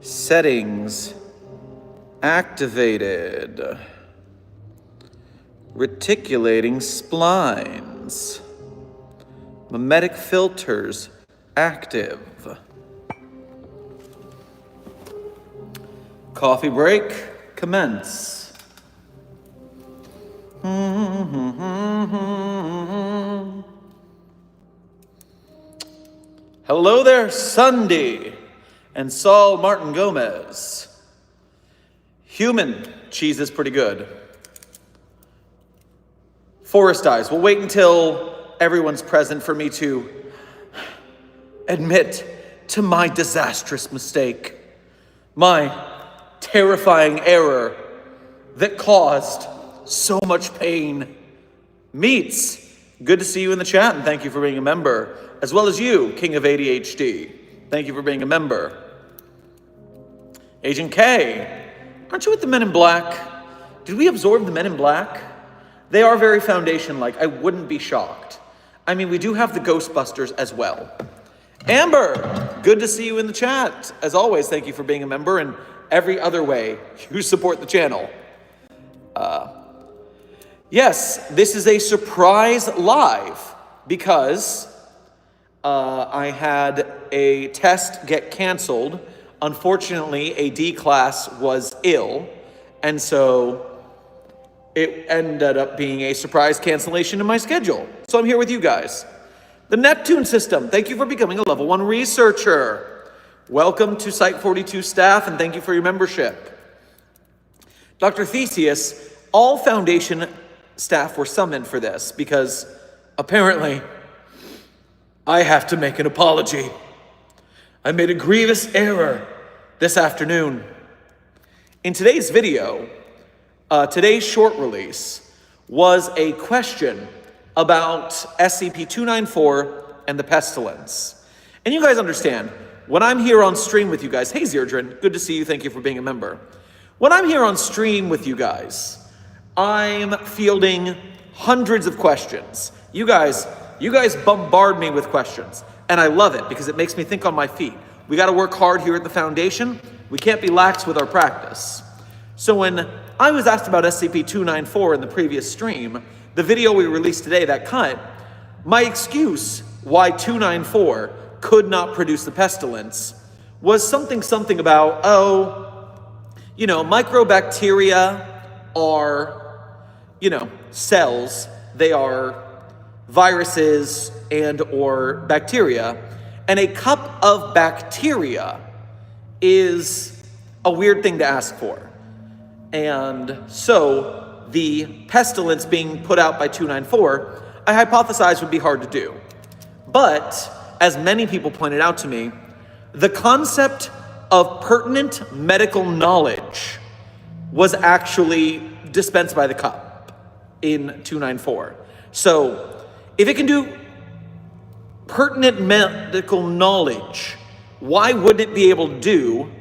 Settings activated. Reticulating splines. Mimetic filters active. Coffee break, commence. Hello there, Sunday and Saul Martin Gomez. Human cheese is pretty good. Forest eyes. We'll wait until everyone's present for me to admit to my disastrous mistake, my terrifying error that caused so much pain. Meets, good to see you in the chat, and thank you for being a member, as well as you, King of ADHD. Thank you for being a member. Agent K, aren't you with the Men in Black? Did we absorb the Men in Black? They are very Foundation-like. I wouldn't be shocked. I mean, we do have the Ghostbusters as well. Amber, good to see you in the chat. As always, thank you for being a member, and every other way you support the channel. Yes, this is a surprise live because I had a test get canceled. Unfortunately, a D class was ill, and so it ended up being a surprise cancellation in my schedule. So I'm here with you guys. The Neptune system, thank you for becoming a level 1 researcher. Welcome to Site 42 staff, and thank you for your membership. Dr. Theseus, all Foundation staff were summoned for this because apparently I have to make an apology. I made a grievous error this afternoon. In today's video, today's short release was a question about SCP-294 and the pestilence. And you guys understand, when I'm here on stream with you guys, hey Zerdrin, good to see you, thank you for being a member. When I'm here on stream with you guys, I'm fielding hundreds of questions. You guys bombard me with questions, and I love it because it makes me think on my feet. We got to work hard here at the Foundation. We can't be lax with our practice. So when I was asked about SCP-294 in the previous stream, the video we released today, that cut, my excuse why 294 could not produce the pestilence was something about, microbacteria are, cells. They are viruses and or bacteria, and a cup of bacteria is a weird thing to ask for. And so the pestilence being put out by 294, I hypothesized would be hard to do. But as many people pointed out to me, the concept of pertinent medical knowledge was actually dispensed by the cup in 294. So if it can do pertinent medical knowledge, why wouldn't it be able to do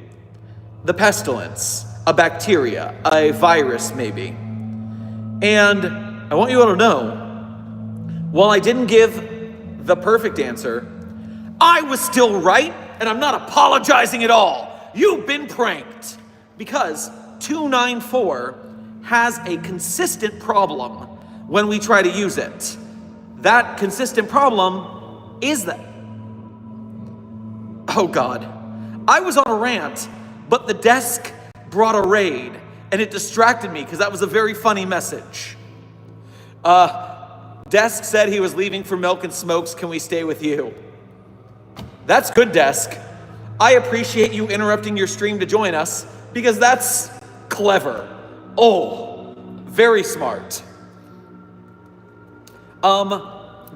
the pestilence, a bacteria, a virus maybe? And I want you all to know, while I didn't give the perfect answer, I was still right, and I'm not apologizing at all. You've been pranked, because 294 has a consistent problem when we try to use it. That consistent problem is that, oh God, I was on a rant, but the desk brought a raid, and it distracted me because that was a very funny message. Desk said he was leaving for Milk and Smokes. Can we stay with you? That's good, Desk. I appreciate you interrupting your stream to join us because that's clever. Oh, very smart.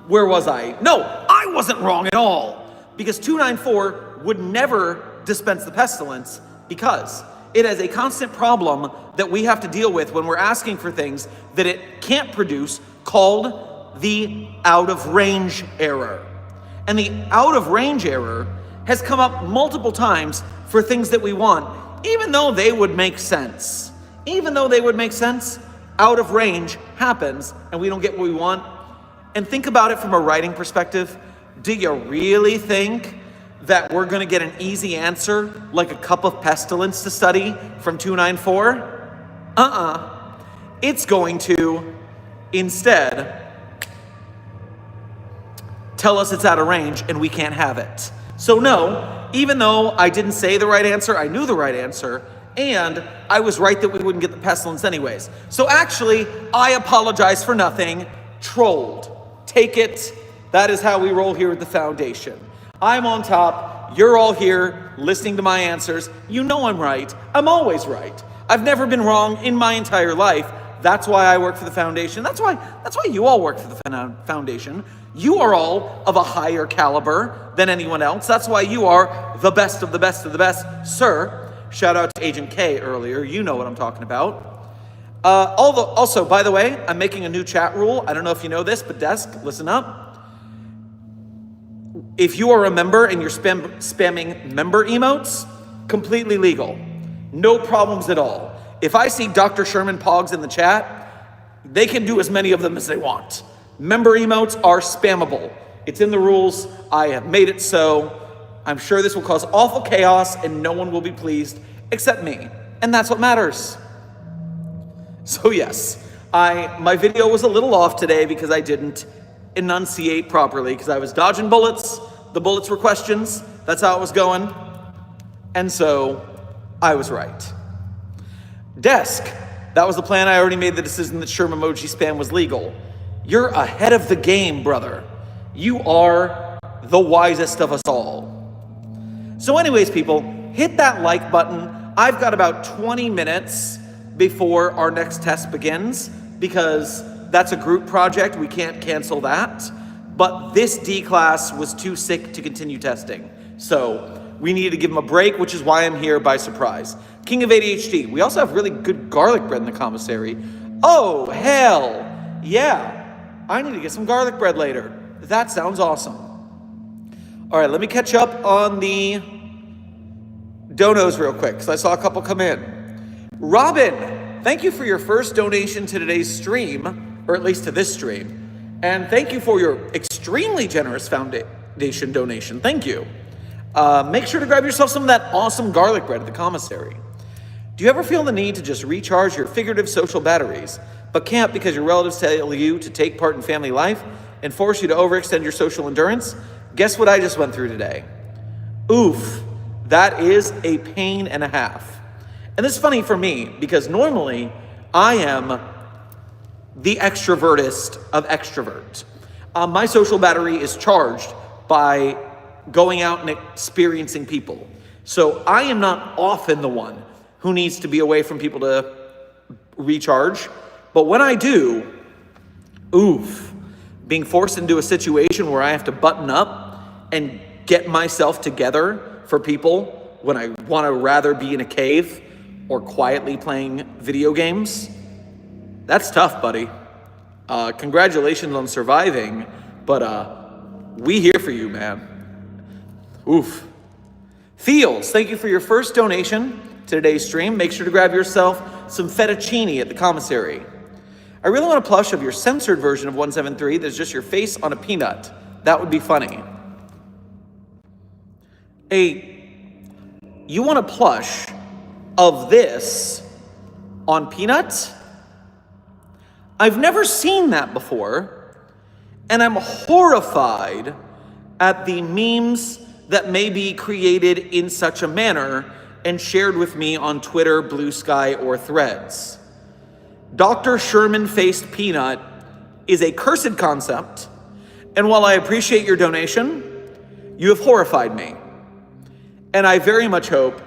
Where was I? No, I wasn't wrong at all, because 294 would never dispense the pestilence because it has a constant problem that we have to deal with when we're asking for things that it can't produce, called the out of range error. And the out of range error has come up multiple times for things that we want, even though they would make sense. Even though they would make sense, out of range happens and we don't get what we want. And think about it from a writing perspective. Do you really think that we're going to get an easy answer like a cup of pestilence to study from 294? It's going to instead tell us it's out of range and we can't have it. So no, even though I didn't say the right answer, I knew the right answer, and I was right that we wouldn't get the pestilence anyways. So actually, I apologize for nothing. Trolled. Take it. That is how we roll here at the foundation. I'm on top. You're all here listening to my answers. You know I'm right. I'm always right. I've never been wrong in my entire life. That's why I work for the foundation. That's why you all work for the foundation. You are all of a higher caliber than anyone else. That's why you are the best of the best of the best, sir. Shout out to Agent K earlier. You know what I'm talking about. Also, by the way, I'm making a new chat rule. I don't know if you know this, but Desk, listen up. If you are a member and you're spamming member emotes, completely legal. No problems at all. If I see Dr. Sherman Pogs in the chat, they can do as many of them as they want. Member emotes are spammable. It's in the rules. I have made it so. I'm sure this will cause awful chaos and no one will be pleased except me. And that's what matters. So yes, my video was a little off today because I didn't enunciate properly because I was dodging bullets. The bullets were questions. That's how it was going. And so I was right. Desk, that was the plan. I already made the decision that Sherman emoji spam was legal. You're ahead of the game, brother. You are the wisest of us all. So anyways, people, hit that like button. I've got about 20 minutes before our next test begins because that's a group project. We can't cancel that. But this D class was too sick to continue testing. So we needed to give him a break, which is why I'm here by surprise. King of ADHD. We also have really good garlic bread in the commissary. Oh, hell yeah. I need to get some garlic bread later. That sounds awesome. All right, let me catch up on the donos real quick because I saw a couple come in. Robin, thank you for your first donation to today's stream, or at least to this stream. And thank you for your extremely generous foundation donation. Thank you. Make sure to grab yourself some of that awesome garlic bread at the commissary. Do you ever feel the need to just recharge your figurative social batteries, but can't because your relatives tell you to take part in family life and force you to overextend your social endurance? Guess what I just went through today? Oof, that is a pain and a half. And this is funny for me because normally I am the extrovertist of extroverts. My social battery is charged by going out and experiencing people. So I am not often the one who needs to be away from people to recharge. But when I do, oof, being forced into a situation where I have to button up and get myself together for people when I want to rather be in a cave or quietly playing video games, that's tough, buddy. Congratulations on surviving, but we here for you, man. Oof. Feels, thank you for your first donation to today's stream. Make sure to grab yourself some fettuccine at the commissary. I really want a plush of your censored version of 173 that's just your face on a peanut. That would be funny. You want a plush of this on peanut? I've never seen that before, and I'm horrified at the memes that may be created in such a manner and shared with me on Twitter, Blue Sky, or Threads. Dr. Sherman-faced peanut is a cursed concept, and while I appreciate your donation, you have horrified me. And I very much hope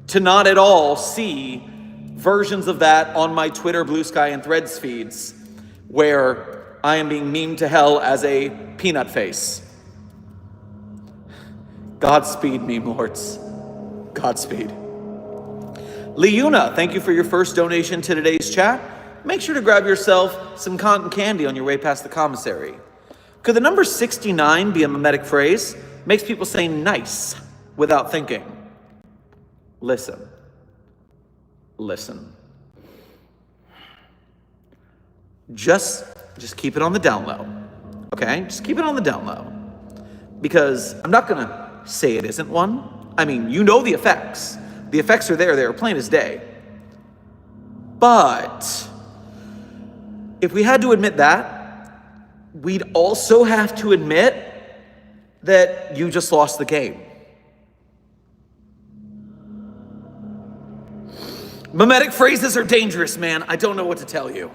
to not at all see versions of that on my Twitter, Blue Sky, and Threads feeds where I am being memed to hell as a peanut face. Godspeed, meme lords. Godspeed. Leuna, thank you for your first donation to today's chat. Make sure to grab yourself some cotton candy on your way past the commissary. Could the number 69 be a mimetic phrase? Makes people say nice without thinking. Listen. Just keep it on the down low. Okay? Just keep it on the down low. Because I'm not gonna say it isn't one. I mean, you know the effects. The effects are there, they're plain as day. But if we had to admit that, we'd also have to admit that you just lost the game. Mimetic phrases are dangerous, man. I don't know what to tell you.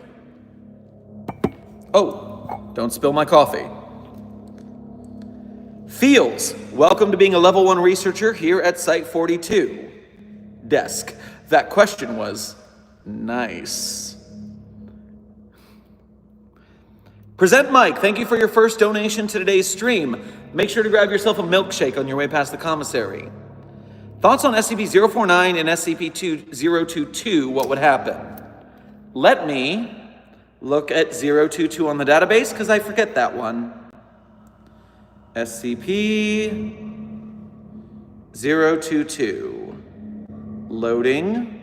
Oh, don't spill my coffee. Feels, welcome to being a level 1 researcher here at Site 42. Desk, that question was nice. Present Mike, thank you for your first donation to today's stream. Make sure to grab yourself a milkshake on your way past the commissary. Thoughts on SCP-049 and SCP-022, what would happen? Let me look at 022 on the database, because I forget that one. SCP-022. Loading.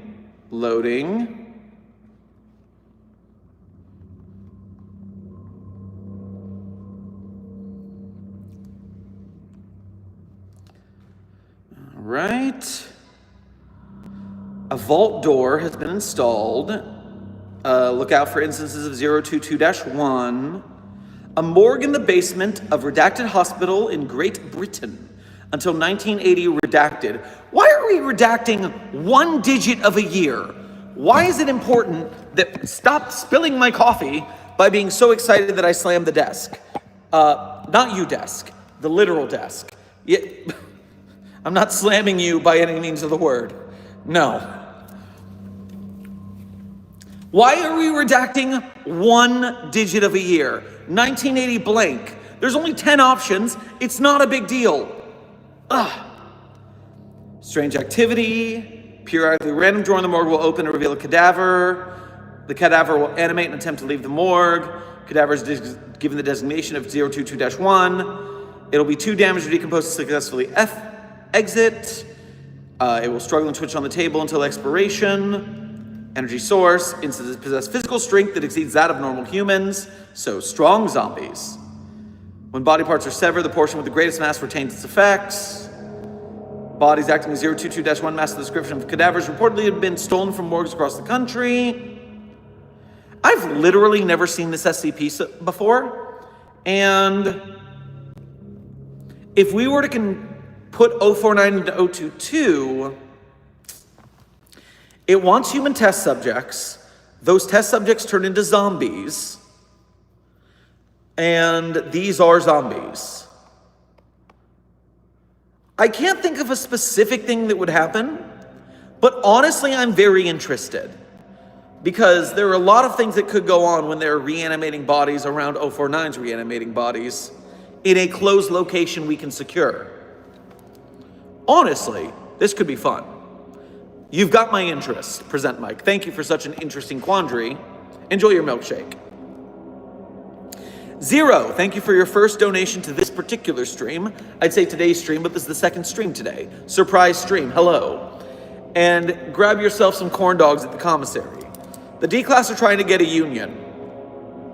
All right. A vault door has been installed. Look out for instances of 022-1. A morgue in the basement of redacted hospital in Great Britain until 1980 redacted. Why are we redacting one digit of a year? Why is it important that stop spilling my coffee by being so excited that I slammed the desk? Not you, desk, the literal desk. Yeah, I'm not slamming you by any means of the word. No. Why are we redacting one digit of a year? 1980 blank. There's only 10 options. It's not a big deal. Strange activity. Periodically random drawer in the morgue will open and reveal a cadaver. The cadaver will animate and attempt to leave the morgue. Cadaver is given the designation of 022-1. It'll be too damaged to decompose to successfully exit. It will struggle and twitch on the table until expiration. Energy source. Instances possess physical strength that exceeds that of normal humans. So strong zombies. When body parts are severed, the portion with the greatest mass retains its effects. Bodies acting as 022-1 match the description of cadavers reportedly have been stolen from morgues across the country. I've literally never seen this SCP before. And if we were to put 049 into 022, it wants human test subjects. Those test subjects turn into zombies. And these are zombies. I can't think of a specific thing that would happen, but honestly, I'm very interested. Because there are a lot of things that could go on when they're reanimating bodies around 049's reanimating bodies in a closed location we can secure. Honestly, this could be fun. You've got my interest, Present Mike. Thank you for such an interesting quandary. Enjoy your milkshake. Zero, thank you for your first donation to this particular stream. I'd say today's stream, but this is the second stream today. Surprise stream, hello. And grab yourself some corn dogs at the commissary. The D-Class are trying to get a union.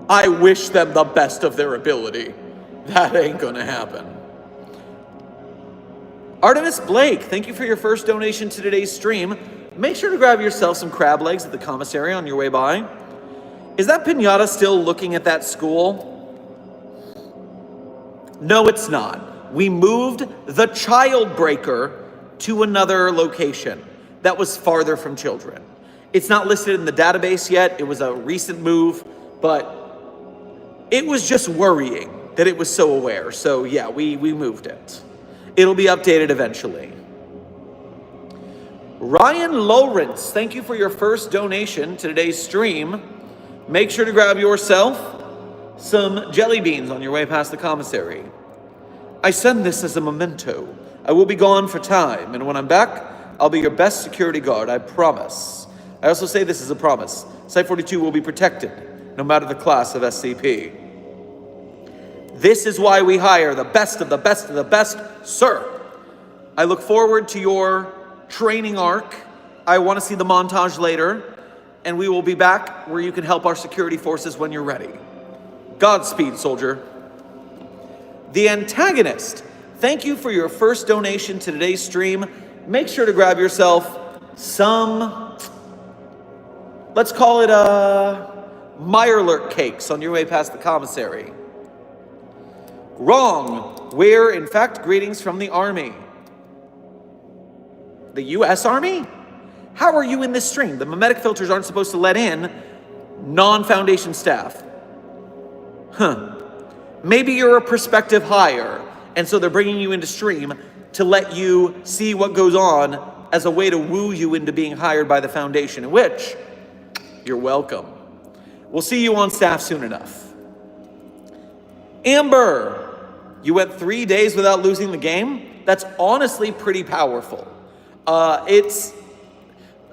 I wish them the best of their ability. That ain't gonna happen. Artemis Blake, thank you for your first donation to today's stream. Make sure to grab yourself some crab legs at the commissary on your way by. Is that pinata still looking at that school? No, it's not. We moved the child breaker to another location that was farther from children. It's not listed in the database yet. It was a recent move, but it was just worrying that it was so aware. So yeah, we moved it. It'll be updated eventually. Ryan Lawrence, thank you for your first donation to today's stream. Make sure to grab yourself some jelly beans on your way past the commissary. I send this as a memento. I will be gone for time, and when I'm back, I'll be your best security guard, I promise. I also say this as a promise. Site 42 will be protected, no matter the class of SCP. This is why we hire the best of the best of the best, sir. I look forward to your training arc. I want to see the montage later, and we will be back where you can help our security forces when you're ready. Godspeed, soldier. The Antagonist, thank you for your first donation to today's stream. Make sure to grab yourself some, let's call it Meyerlurk cakes on your way past the commissary. Wrong. We're, in fact, greetings from the Army. The U.S. Army? How are you in this stream? The mimetic filters aren't supposed to let in non-Foundation staff. Maybe you're a prospective hire, and so they're bringing you into stream to let you see what goes on as a way to woo you into being hired by the Foundation, in which you're welcome. We'll see you on staff soon enough. Amber, you went 3 days without losing the game? That's honestly pretty powerful. It's,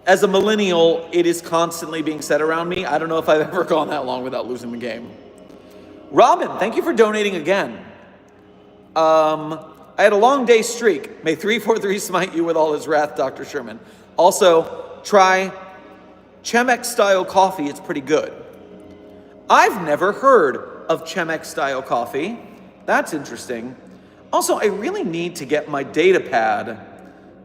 as a millennial, it is constantly being said around me. I don't know if I've ever gone that long without losing the game. Robin, thank you for donating again. I had a long day streak. May 343 smite you with all his wrath, Dr. Sherman. Also, try Chemex-style coffee. It's pretty good. I've never heard of Chemex-style coffee. That's interesting. Also, I really need to get my data pad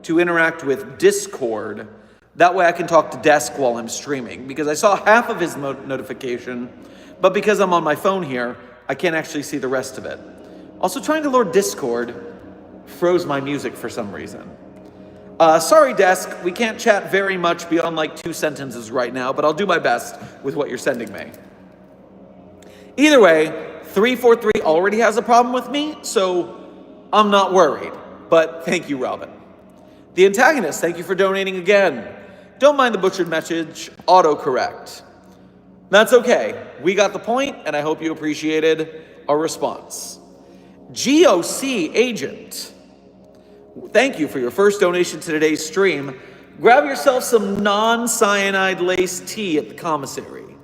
to interact with Discord. That way I can talk to Desk while I'm streaming, because I saw half of his notification, but because I'm on my phone here, I can't actually see the rest of it. Also, trying to load Discord froze my music for some reason. Sorry, Desk, we can't chat very much beyond like 2 sentences right now, but I'll do my best with what you're sending me. Either way, 343 already has a problem with me, so I'm not worried. But thank you, Robin. The Antagonist, thank you for donating again. Don't mind the butchered message, autocorrect. That's okay. We got the point, and I hope you appreciated our response. GOC Agent, thank you for your first donation to today's stream. Grab yourself some non-cyanide laced tea at the commissary.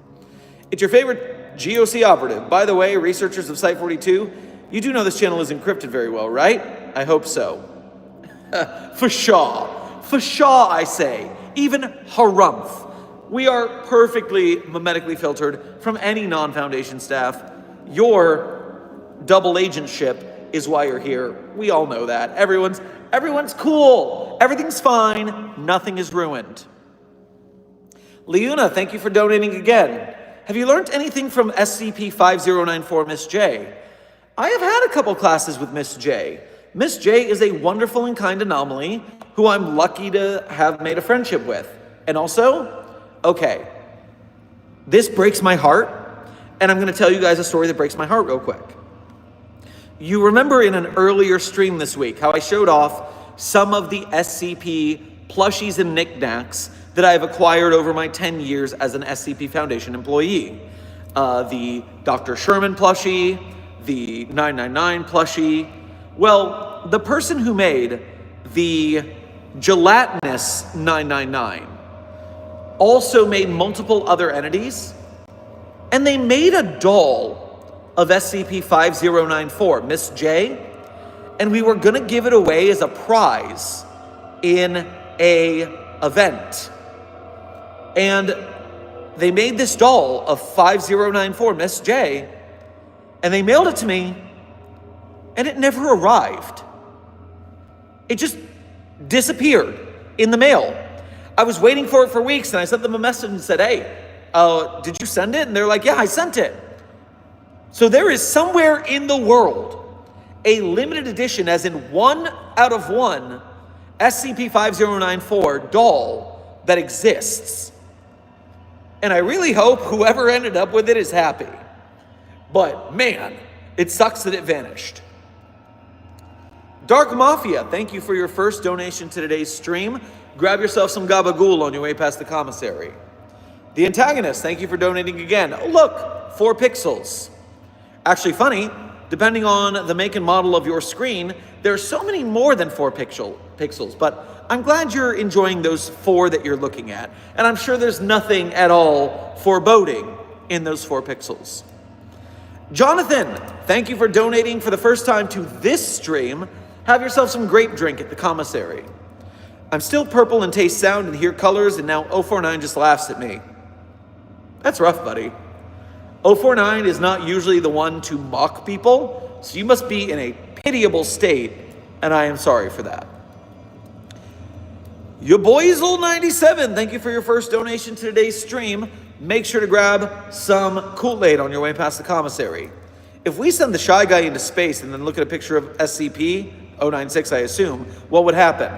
It's your favorite GOC operative. By the way, researchers of Site-42, you do know this channel is encrypted very well, right? I hope so. For sure, I say. Even harumph. We are perfectly mimetically filtered from any non-Foundation staff. Your double agentship is why you're here. We all know that. Everyone's cool. Everything's fine. Nothing is ruined. Leuna, thank you for donating again. Have you learned anything from SCP-5094, Miss J? I have had a couple classes with Miss J. Miss J is a wonderful and kind anomaly who I'm lucky to have made a friendship with. And also, okay, this breaks my heart, and I'm going to tell you guys a story that breaks my heart real quick. You remember in an earlier stream this week how I showed off some of the SCP plushies and knickknacks that I've acquired over my 10 years as an SCP Foundation employee. The Dr. Sherman plushie, the 999 plushie. Well, the person who made the gelatinous 999 also made multiple other entities, and they made a doll of SCP-5094, Miss J, and we were gonna give it away as a prize in a event. And they made this doll of 5094, Miss J, and they mailed it to me, and it never arrived. It just disappeared in the mail. I was waiting for it for weeks, and I sent them a message and said, hey, did you send it? And they're like, yeah, I sent it. So there is somewhere in the world a limited edition, as in 1 out of 1, SCP-5094 doll that exists. And I really hope whoever ended up with it is happy. But man, it sucks that it vanished. Dark Mafia, thank you for your first donation to today's stream. Grab yourself some gabagool on your way past the commissary. The Antagonist, thank you for donating again. Oh, look, 4 pixels. Actually funny, depending on the make and model of your screen, there are so many more than 4 pixels, but I'm glad you're enjoying those 4 that you're looking at, and I'm sure there's nothing at all foreboding in those 4 pixels. Jonathan, thank you for donating for the first time to this stream. Have yourself some grape drink at the commissary. I'm still purple and taste sound and hear colors, and now 049 just laughs at me. That's rough, buddy. 049 is not usually the one to mock people, so you must be in a pitiable state and I am sorry for that. Your boyzel97, thank you for your first donation to today's stream. Make sure to grab some Kool-Aid on your way past the commissary. If we send the Shy Guy into space and then look at a picture of SCP-096, I assume, what would happen?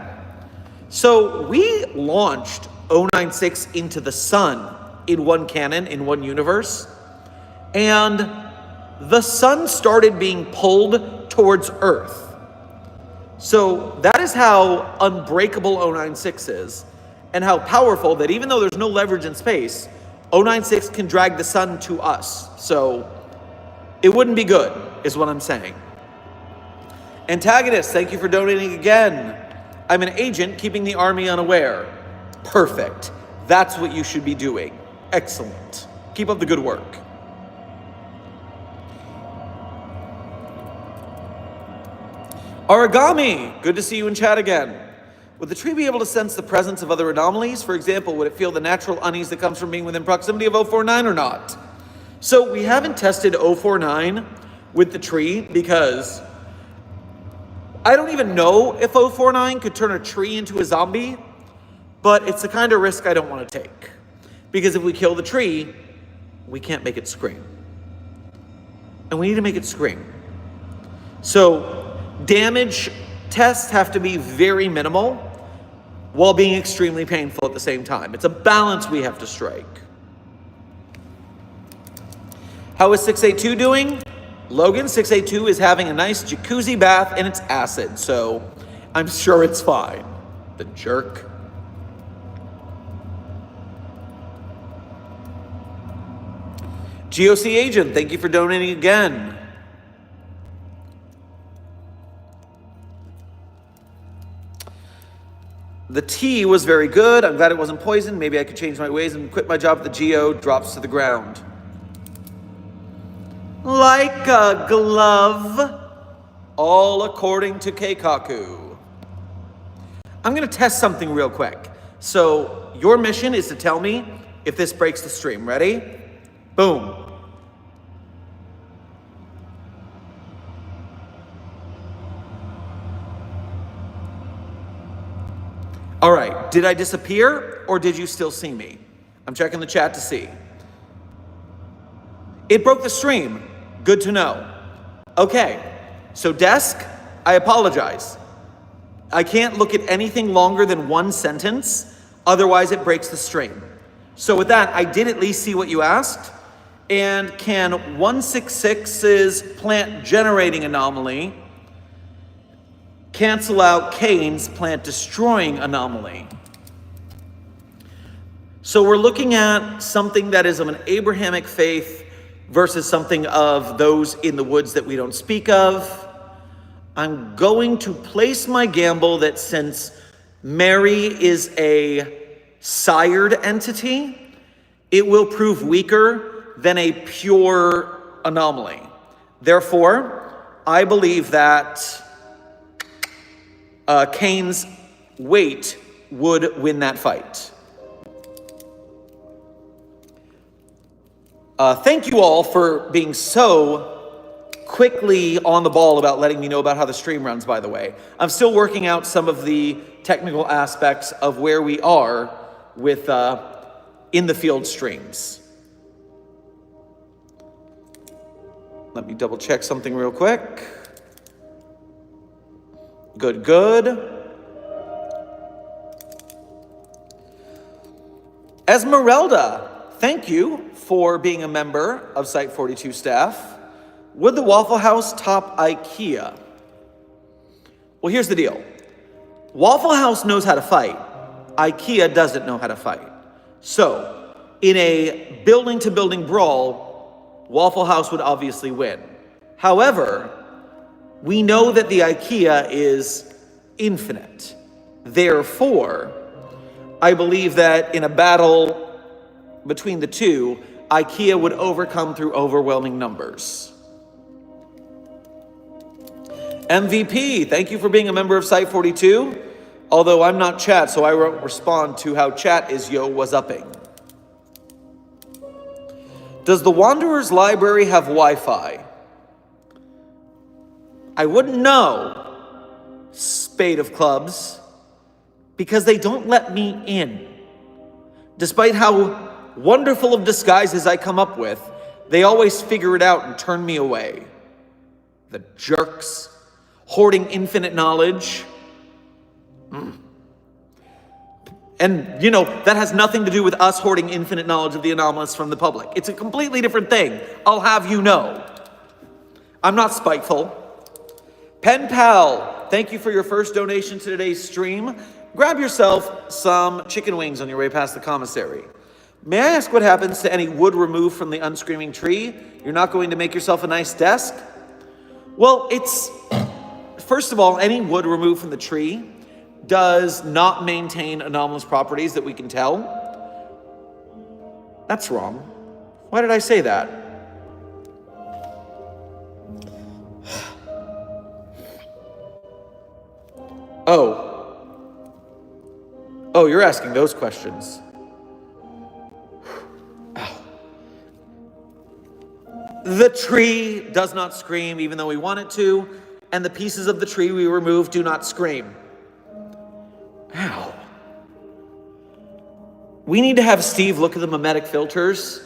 So we launched 096 into the sun in one canon, in one universe, and the sun started being pulled towards Earth. So that is how unbreakable 096 is, and how powerful that even though there's no leverage in space, 096 can drag the sun to us. So it wouldn't be good, is what I'm saying. Antagonist, thank you for donating again. I'm an agent keeping the army unaware. Perfect. That's what you should be doing. Excellent. Keep up the good work. Origami, good to see you in chat again. Would the tree be able to sense the presence of other anomalies? For example, would it feel the natural unease that comes from being within proximity of 049 or not? So we haven't tested 049 with the tree because I don't even know if 049 could turn a tree into a zombie, but it's the kind of risk I don't want to take. Because if we kill the tree, we can't make it scream. And we need to make it scream. So damage tests have to be very minimal while being extremely painful at the same time. It's a balance we have to strike. How is 682 doing? Logan, 682 is having a nice jacuzzi bath and it's acid, so I'm sure it's fine. The jerk. GOC Agent, thank you for donating again. The tea was very good. I'm glad it wasn't poisoned. Maybe I could change my ways and quit my job at the GO. Drops to the ground. Like a glove, all according to Keikaku. I'm going to test something real quick. So your mission is to tell me if this breaks the stream. Ready? Boom. All right, did I disappear or did you still see me? I'm checking the chat to see. It broke the stream. Good to know. Okay, so desk, I apologize. I can't look at anything longer than one sentence, otherwise it breaks the stream. So with that, I did at least see what you asked. And can 166's plant generating anomaly cancel out Kane's plant destroying anomaly? So we're looking at something that is of an Abrahamic faith versus something of those in the woods that we don't speak of. I'm going to place my gamble that since Mary is a sired entity, it will prove weaker than a pure anomaly. Therefore, I believe that Kane's weight would win that fight. Thank you all for being so quickly on the ball about letting me know about how the stream runs, by the way. I'm still working out some of the technical aspects of where we are with in the field streams. Let me double check something real quick. Good, good. Esmeralda, thank you for being a member of Site 42 staff. Would the Waffle House top IKEA? Well, here's the deal. Waffle House knows how to fight. IKEA doesn't know how to fight. So, in a building-to-building brawl, Waffle House would obviously win. However, we know that the IKEA is infinite. Therefore, I believe that in a battle between the two, IKEA would overcome through overwhelming numbers. MVP, thank you for being a member of Site 42. Although I'm not chat, so I won't respond to how chat is was upping. Does the Wanderer's Library have Wi-Fi? I wouldn't know, spade of clubs, because they don't let me in. Despite how wonderful of disguises I come up with, they always figure it out and turn me away. The jerks, hoarding infinite knowledge. And, that has nothing to do with us hoarding infinite knowledge of the anomalous from the public. It's a completely different thing, I'll have you know. I'm not spiteful. Pen Pal, thank you for your first donation to today's stream. Grab yourself some chicken wings on your way past the commissary. May I ask what happens to any wood removed from the unscreaming tree? You're not going to make yourself a nice desk? Well, first of all, any wood removed from the tree does not maintain anomalous properties that we can tell. That's wrong. Why did I say that? Oh, you're asking those questions. The tree does not scream even though we want it to, and the pieces of the tree we remove do not scream. Ow. We need to have Steve look at the mimetic filters.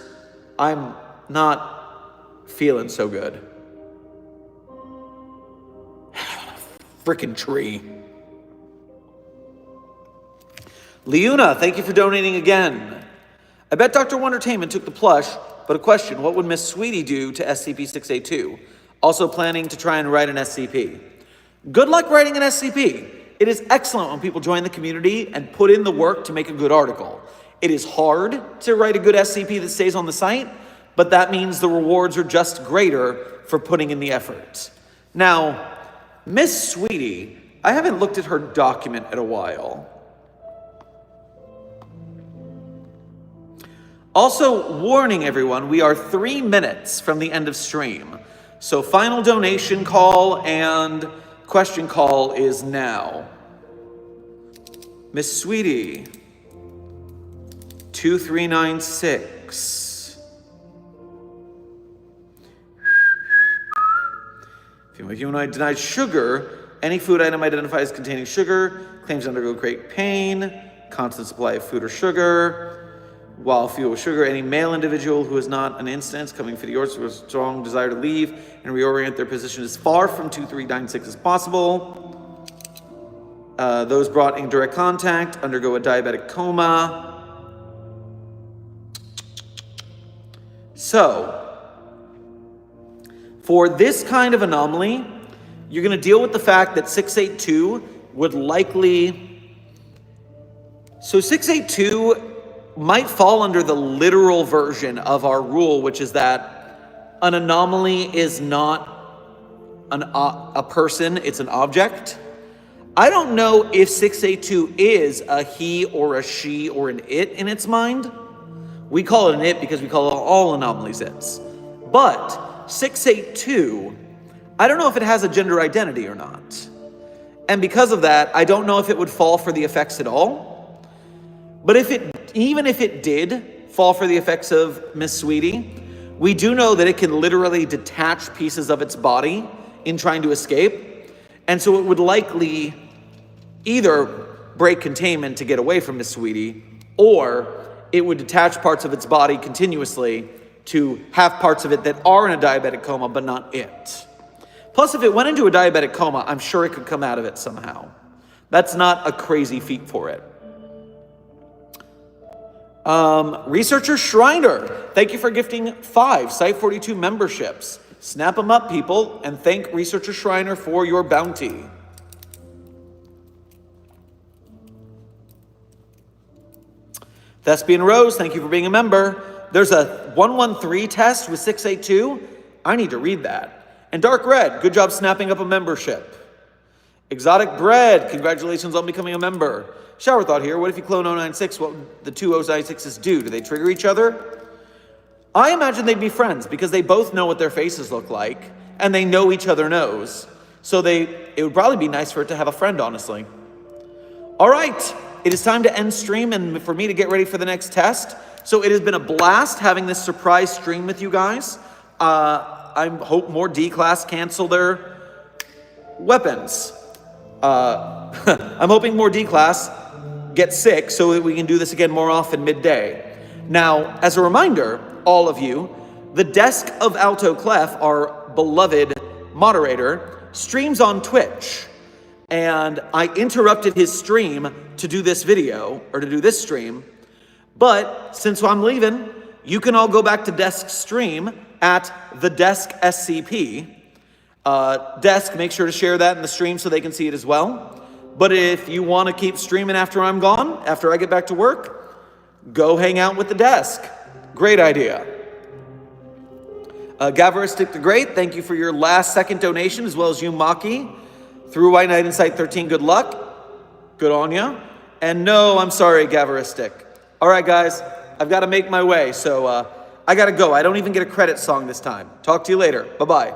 I'm not feeling so good. Frickin' tree. Leuna, thank you for donating again. I bet Dr. Wondertainment took the plush, but a question, what would Miss Sweetie do to SCP-682? Also planning to try and write an SCP. Good luck writing an SCP. It is excellent when people join the community and put in the work to make a good article. It is hard to write a good SCP that stays on the site, but that means the rewards are just greater for putting in the effort. Now, Miss Sweetie, I haven't looked at her document in a while. Also, warning everyone, we are 3 minutes from the end of stream. So final donation call and question call is now. Miss Sweetie, 2396. If you and I denied sugar, any food item identified as containing sugar, claims to undergo great pain, constant supply of food or sugar. While fueled with sugar, any male individual who is not an instance coming for the yours with a strong desire to leave and reorient their position as far from 2396 as possible. Those brought in direct contact undergo a diabetic coma. So, for this kind of anomaly, you're going to deal with the fact that 682 would likely... So 682 might fall under the literal version of our rule, which is that an anomaly is not a person, it's an object. I don't know if 682 is a he or a she or an it in its mind. We call it an it because we call all anomalies its. But 682, I don't know if it has a gender identity or not. And because of that, I don't know if it would fall for the effects at all. But even if it did fall for the effects of Miss Sweetie, we do know that it can literally detach pieces of its body in trying to escape. And so it would likely either break containment to get away from Miss Sweetie, or it would detach parts of its body continuously to have parts of it that are in a diabetic coma, but not it. Plus, if it went into a diabetic coma, I'm sure it could come out of it somehow. That's not a crazy feat for it. Researcher Shriner, thank you for gifting 5 Site 42 memberships. Snap them up, people, and thank Researcher Shriner for your bounty. Thespian Rose, thank you for being a member. There's a 113 test with 682. I need to read that. And Dark Red, good job snapping up a membership. Exotic Bread, congratulations on becoming a member. Shower thought here, what if you clone 096? What would the two 096s do? Do they trigger each other? I imagine they'd be friends because they both know what their faces look like and they know each other knows. So it would probably be nice for it to have a friend, honestly. All right, it is time to end stream and for me to get ready for the next test. So it has been a blast having this surprise stream with you guys. I hope more D-Class cancel their weapons. I'm hoping more D class get sick so that we can do this again more often midday. Now, as a reminder, all of you, the desk of Alto Clef, our beloved moderator, streams on Twitch. And I interrupted his stream to do this video, or to do this stream. But since I'm leaving, you can all go back to Desk stream at the Desk SCP. Desk, make sure to share that in the stream so they can see it as well. But if you want to keep streaming after I'm gone, after I get back to work, go hang out with the Desk. Great idea. Gavaristic the Great, thank you for your last second donation, as well as you, Maki. Through White Knight Insight 13, good luck. Good on ya. And no, I'm sorry, Gavaristic. All right, guys, I've got to make my way, so I got to go. I don't even get a credit song this time. Talk to you later. Bye-bye.